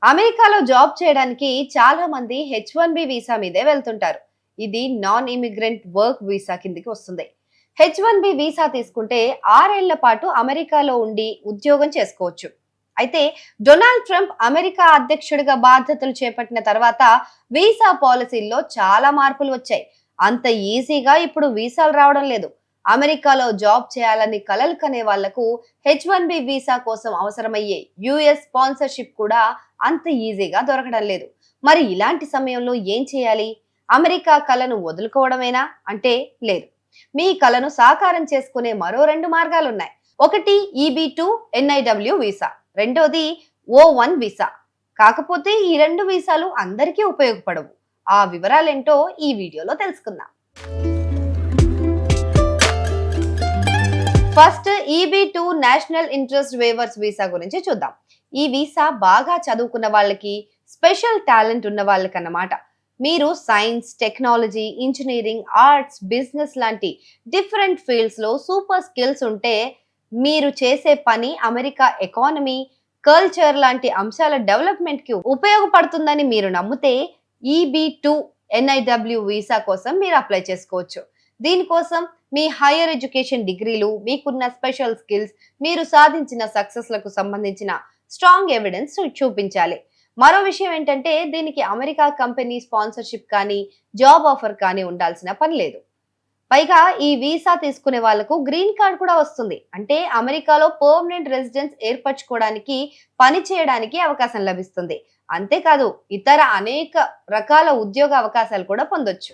అమెరికాలో జాబ్ చేయడానికి చాలా మంది H1B వీసా మీదే వెళ్తుంటారు. ఇది నాన్ ఇమిగ్రెంట్ వర్క్ వీసా కిందికి వస్తుంది. H1B వీసా తీసుకుంటే 6 ఏళ్ల పాటు అమెరికాలో ఉండి ఉద్యోగం చేసుకోవచ్చు. అయితే డొనాల్డ్ ట్రంప్ అమెరికా అధ్యక్షుడిగా బాధ్యతలు చేపట్టిన తర్వాత వీసా పాలసీల్లో చాలా మార్పులు వచ్చాయి. అంత ఈజీగా ఇప్పుడు వీసాలు రావడం లేదు. అమెరికాలో జాబ్ చేయాలని కలలు కనే వాళ్లకు H1B వీసా కోసం అవసరమయ్యే యుఎస్ స్పాన్సర్షిప్ కూడా అంత ఈజీగా దొరకడం లేదు. మరి ఇలాంటి సమయంలో ఏం చేయాలి? అమెరికా కలను వదులుకోవడమేనా అంటే లేదు. మీ కలను సాకారం చేసుకునే మరో 2 మార్గాలున్నాయి. ఒకటి EB2 NIW వీసా, రెండోది O1 వీసా. కాకపోతే ఈ 2 వీసాలు అందరికీ ఉపయోగపడవు. ఆ వివరాలేంటో ఈ వీడియోలో తెలుసుకుందాం. First EB2 national interest weavers visa గురించి చూద్దాం. ఈ వీసా బాగా చదువుకున్న వాళ్ళకి, స్పెషల్ టాలెంట్ ఉన్న వాళ్ళకి అన్నమాట. మీరు science, technology, engineering, arts, business లాంటి డిఫరెంట్ ఫీల్డ్స్ లో సూపర్ స్కిల్స్ ఉంటే మీరు చేసే పని అమెరికా ఎకానమీ, కల్చర్ లాంటి అంశాల డెవలప్మెంట్ కి ఉపయోగపడుతుందని మీరు నమ్మితే EB2 NIW వీసా కోసం మీరు అప్లై చేసుకోవచ్చు. దీనికోసం మీ హైయర్ ఎడ్యుకేషన్ డిగ్రీలు, మీకున్న స్పెషల్ స్కిల్స్, మీరు సాధించిన సక్సెస్లకు సంబంధించిన స్ట్రాంగ్ ఎవిడెన్స్ చూపించాలి. మరో విషయం ఏంటంటే దీనికి అమెరికా కంపెనీ స్పాన్సర్షిప్ కానీ, జాబ్ ఆఫర్ కానీ ఉండాల్సిన పని లేదు. పైగా ఈ వీసా తీసుకునే వాళ్లకు గ్రీన్ కార్డ్ కూడా వస్తుంది. అంటే అమెరికాలో పర్మనెంట్ రెసిడెన్స్ ఏర్పరచుకోవడానికి, పని చేయడానికి అవకాశం లభిస్తుంది. అంతేకాదు ఇతర అనేక రకాల ఉద్యోగ అవకాశాలు కూడా పొందొచ్చు.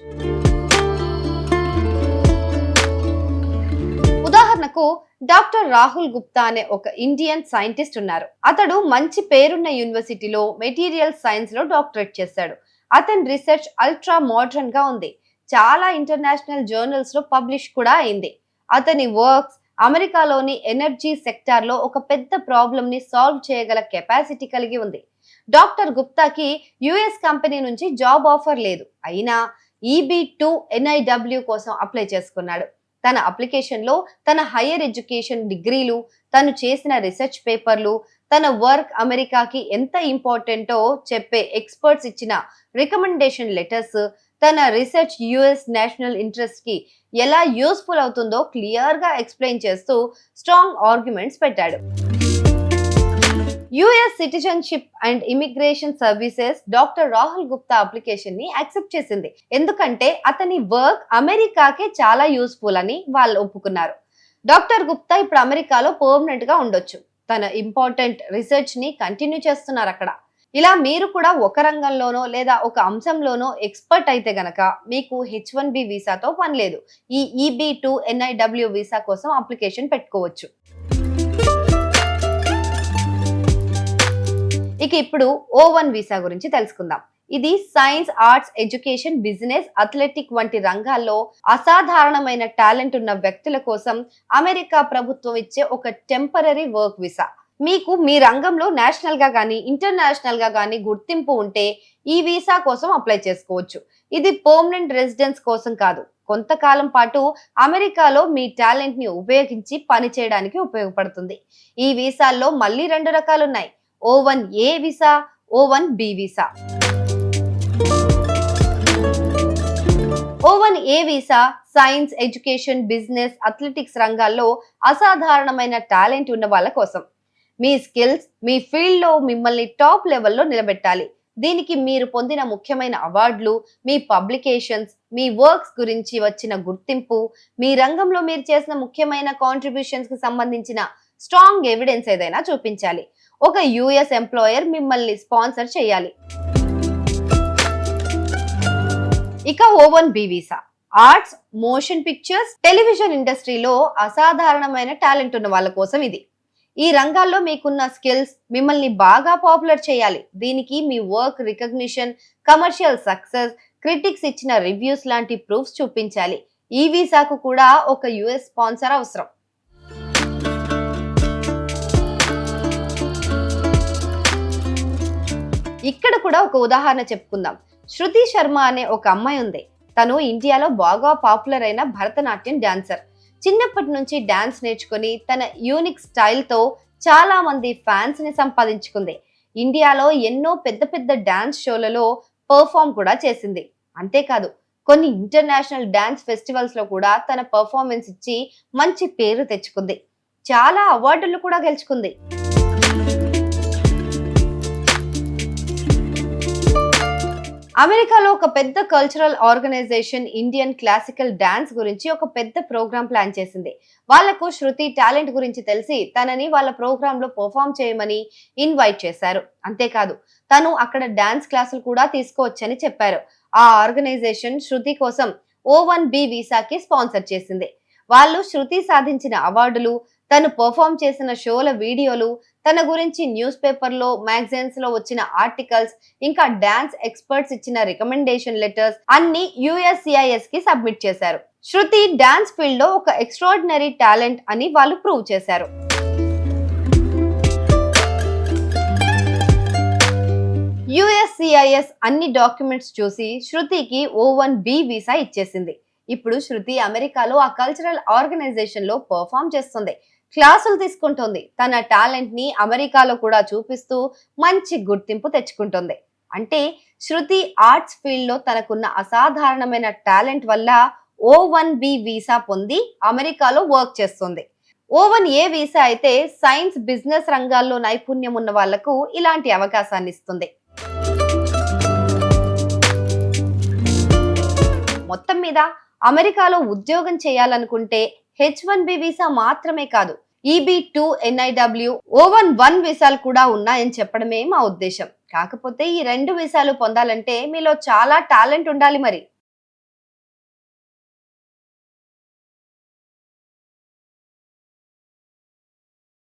ఉదాహరణకు డాక్టర్ రాహుల్ గుప్తా అనే ఒక ఇండియన్ సైంటిస్ట్ ఉన్నారు. అతడు మంచి పేరున్న యూనివర్సిటీలో మెటీరియల్ సైన్స్ లో డాక్టరేట్ చేశాడు. అతని రీసెర్చ్ అల్ట్రా మోడర్న్ గా ఉంది. చాలా ఇంటర్నేషనల్ జర్నల్స్ లో పబ్లిష్ కూడా అయింది. అతని వర్క్స్ అమెరికాలోని ఎనర్జీ సెక్టార్ లో ఒక పెద్ద ప్రాబ్లమ్ ని సాల్వ్ చేయగల కెపాసిటీ కలిగి ఉంది. డాక్టర్ గుప్తాకి యుఎస్ కంపెనీ నుంచి జాబ్ ఆఫర్ లేదు. అయినా EB2 NIW కోసం అప్లై చేసుకున్నాడు. తన అప్లికేషన్ లో తన హైయర్ ఎడ్యుకేషన్ డిగ్రీలు, తను చేసిన రీసెర్చ్ పేపర్లు, తన వర్క్ అమెరికాకి ఎంత ఇంపార్టెంటో చెప్పే ఎక్స్పర్ట్స్ ఇచ్చిన రికమెండేషన్ లెటర్స్, తన రీసెర్చ్ యుఎస్ నేషనల్ ఇంట్రెస్ట్ కి ఎలా యూస్ఫుల్ అవుతుందో క్లియర్ గా ఎక్స్ప్లెయిన్ చేస్తూ స్ట్రాంగ్ ఆర్గ్యుమెంట్స్ పెట్టాడు. US citizenship and immigration services doctor Rahul Gupta application ని యాక్సెప్ట్ చేసింది. ఎందుకంటే అతని వర్క్ అమెరికాకే చాలా యూస్ఫుల్ అని వాళ్ళు ఒప్పుకున్నారు. డాక్టర్ గుప్తా ఇప్పుడు అమెరికాలో పర్మనెంట్ గా ఉండొచ్చు. తన ఇంపార్టెంట్ రీసెర్చ్ ని కంటిన్యూ చేస్తున్నారు అక్కడ. ఇలా మీరు కూడా ఒక రంగంలోనో లేదా ఒక అంశంలోనో ఎక్స్పర్ట్ అయితే గనక మీకు H1B వీసాతో పని లేదు. ఈ EB2 NIW వీసా కోసం అప్లికేషన్ పెట్టుకోవచ్చు. ఇక ఇప్పుడు O1 వీసా గురించి తెలుసుకుందాం. ఇది science, arts, education, business, athletic వంటి రంగాల్లో అసాధారణమైన టాలెంట్ ఉన్న వ్యక్తుల కోసం అమెరికా ప్రభుత్వం ఇచ్చే ఒక టెంపరరీ వర్క్ వీసా. మీకు మీ రంగంలో నేషనల్ గా గానీ, ఇంటర్నేషనల్ గా గానీ గుర్తింపు ఉంటే ఈ వీసా కోసం అప్లై చేసుకోవచ్చు. ఇది పర్మనెంట్ రెసిడెన్స్ కోసం కాదు. కొంతకాలం పాటు అమెరికాలో మీ టాలెంట్ ని ఉపయోగించి పని చేయడానికి ఉపయోగపడుతుంది. ఈ వీసాల్లో మళ్ళీ 2 రకాలున్నాయి. O1A visa, O1B visa. O1A visa science, education, business, athletics రంగాల్లో అసాధారణమైన టాలెంట్ ఉన్న వాళ్ళ కోసం. మీ స్కిల్స్, మీ ఫీల్డ్ లో మిమ్మల్ని టాప్ లెవెల్లో నిలబెట్టాలి. దీనికి మీరు పొందిన ముఖ్యమైన అవార్డులు, మీ పబ్లికేషన్స్, మీ వర్క్స్ గురించి వచ్చిన గుర్తింపు, మీ రంగంలో మీరు చేసిన ముఖ్యమైన కాంట్రిబ్యూషన్స్ కి సంబంధించిన స్ట్రాంగ్ ఎవిడెన్స్ ఏదైనా చూపించాలి. ఒక యుఎస్ ఎంప్లాయర్ మిమ్మల్ని స్పాన్సర్ చేయాలి. ఇక O1B visa arts, motion pictures, television ఇండస్ట్రీలో అసాధారణమైన టాలెంట్ ఉన్న వాళ్ళ కోసం ఇది. ఈ రంగాల్లో మీకున్న స్కిల్స్ మిమ్మల్ని బాగా పాపులర్ చేయాలి. దీనికి మీ work recognition, commercial success, critics ఇచ్చిన రివ్యూస్ లాంటి ప్రూఫ్స్ చూపించాలి. ఈ వీసాకు కూడా ఒక యుఎస్ స్పాన్సర్ అవసరం. ఇక్కడ కూడా ఒక ఉదాహరణ చెప్పుకుందాం. శృతి శర్మ అనే ఒక అమ్మాయి ఉంది. తను ఇండియాలో బాగా పాపులర్ అయిన భరతనాట్యం డాన్సర్. చిన్నప్పటి నుంచి డాన్స్ నేర్చుకుని తన యూనిక్ స్టైల్ తో చాలా మంది ఫ్యాన్స్ ని సంపాదించుకుంది. ఇండియాలో ఎన్నో పెద్ద పెద్ద డాన్స్ షోలలో పర్ఫామ్ కూడా చేసింది. అంతేకాదు కొన్ని ఇంటర్నేషనల్ డాన్స్ ఫెస్టివల్స్ లో కూడా తన పర్ఫార్మెన్స్ ఇచ్చి మంచి పేరు తెచ్చుకుంది. చాలా అవార్డులు కూడా గెలుచుకుంది. అమెరికాలో ఒక పెద్ద cultural organisation Indian classical dance గురించి ఒక పెద్ద ప్రోగ్రామ్ ప్లాన్ చేసింది. వాళ్లకు శృతి టాలెంట్ గురించి తెలిసి తనని వాళ్ళ ప్రోగ్రామ్ లో పర్ఫామ్ చేయమని ఇన్వైట్ చేశారు. అంతేకాదు తను అక్కడ డాన్స్ క్లాసులు కూడా తీసుకోవచ్చని చెప్పారు. ఆ ఆర్గనైజేషన్ శృతి కోసం O1B వీసాకి స్పాన్సర్ చేసింది. వాళ్ళు శృతి సాధించిన అవార్డులు, తను పర్ఫామ్ చేసిన షోల వీడియోలు, తన గురించి న్యూస్ పేపర్లో, మ్యాగజైన్స్ లో వచ్చిన ఆర్టికల్స్, ఇంకా డాన్స్ ఎక్స్పర్ట్స్ ఇచ్చిన రికమెండేషన్ లెటర్స్ అన్ని USCIS కి సబ్మిట్ చేశారు. శృతి డాన్స్ ఫీల్డ్ లో ఒక ఎక్స్ట్రాడినరీ టాలెంట్ అని వాళ్ళు ప్రూవ్ చేశారు. USCIS అన్ని డాక్యుమెంట్స్ చూసి శృతికి O1B వీసా ఇచ్చేసింది. ఇప్పుడు శృతి అమెరికాలో ఆ కల్చరల్ ఆర్గనైజేషన్ లో పర్ఫామ్ చేస్తుంది, క్లాసులు తీసుకుంటుంది, తన టాలెంట్ ని అమెరికాలో కూడా చూపిస్తూ మంచి గుర్తింపు తెచ్చుకుంటుంది. అంటే శృతి ఆర్ట్స్ ఫీల్డ్ లో తనకున్న అసాధారణమైన టాలెంట్ వల్ల O1B వీసా పొంది అమెరికాలో వర్క్ చేస్తుంది. O1A వీసా అయితే సైన్స్, బిజినెస్ రంగాల్లో నైపుణ్యం ఉన్న వాళ్లకు ఇలాంటి అవకాశాన్ని ఇస్తుంది. మొత్తం మీద అమెరికాలో ఉద్యోగం చేయాలనుకుంటే H1B వీసా మాత్రమే కాదు, EB2 NIW, O1 వీసాలు కూడా ఉన్నాయని చెప్పడమే మా ఉద్దేశం. కాకపోతే ఈ 2 వీసాలు పొందాలంటే మీలో చాలా టాలెంట్ ఉండాలి మరి.